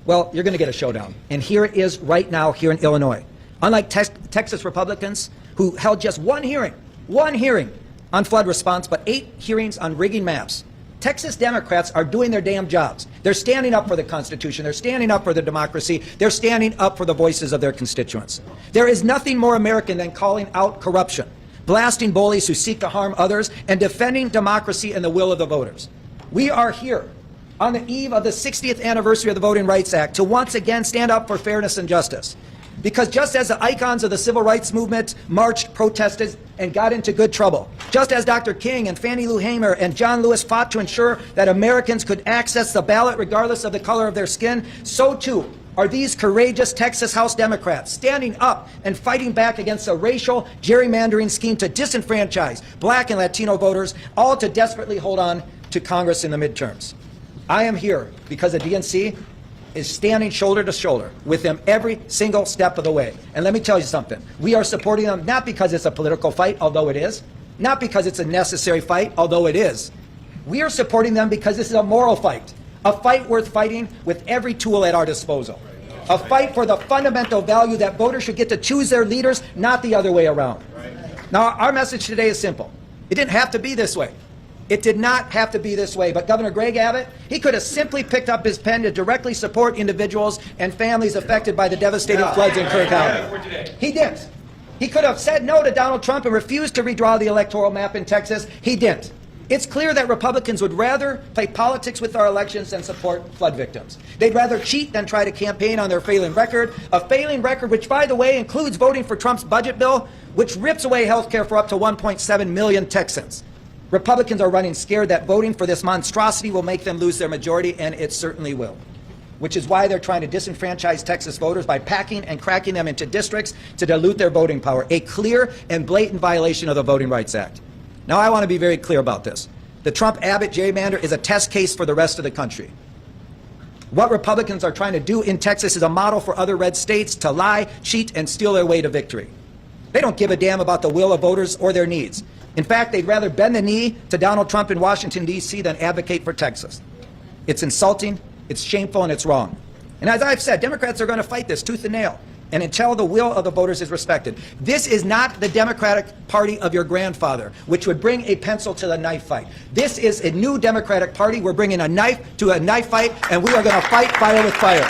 Well, you're going to get a showdown. And here it is right now here in Illinois. Unlike Texas Republicans, who held just one hearing on flood response, but 8 hearings on rigging maps, Texas Democrats are doing their damn jobs. They're standing up for the Constitution. They're standing up for the democracy. They're standing up for the voices of their constituents. There is nothing more American than calling out corruption, blasting bullies who seek to harm others, and defending democracy and the will of the voters. We are here on the eve of the 60th anniversary of the Voting Rights Act to once again stand up for fairness and justice. Because just as the icons of the civil rights movement marched, protested, and got into good trouble, just as Dr. King and Fannie Lou Hamer and John Lewis fought to ensure that Americans could access the ballot regardless of the color of their skin, so too are these courageous Texas House Democrats standing up and fighting back against a racial gerrymandering scheme to disenfranchise Black and Latino voters, all to desperately hold on to Congress in the midterms. I am here because the DNC is standing shoulder to shoulder with them every single step of the way. And let me tell you something. We are supporting them not because it's a political fight, although it is, not because it's a necessary fight, although it is. We are supporting them because this is a moral fight, a fight worth fighting with every tool at our disposal, a fight for the fundamental value that voters should get to choose their leaders, not the other way around. Now, our message today is simple. It didn't have to be this way. It did not have to be this way, but Governor Greg Abbott, he could have simply picked up his pen to directly support individuals and families affected by the devastating floods in Kerr County. He didn't. He could have said no to Donald Trump and refused to redraw the electoral map in Texas. He didn't. It's clear that Republicans would rather play politics with our elections than support flood victims. They'd rather cheat than try to campaign on their failing record, a failing record which, by the way, includes voting for Trump's budget bill, which rips away health care for up to 1.7 million Texans. Republicans are running scared that voting for this monstrosity will make them lose their majority, and it certainly will, which is why they're trying to disenfranchise Texas voters by packing and cracking them into districts to dilute their voting power, a clear and blatant violation of the Voting Rights Act. Now, I want to be very clear about this. The Trump-Abbott gerrymander is a test case for the rest of the country. What Republicans are trying to do in Texas is a model for other red states to lie, cheat, and steal their way to victory. They don't give a damn about the will of voters or their needs. In fact, they'd rather bend the knee to Donald Trump in Washington, D.C. than advocate for Texas. It's insulting, it's shameful, and it's wrong. And as I've said, Democrats are going to fight this tooth and nail, and until the will of the voters is respected. This is not the Democratic Party of your grandfather, which would bring a pencil to the knife fight. This is a new Democratic Party. We're bringing a knife to a knife fight, and we are going to fight fire with fire.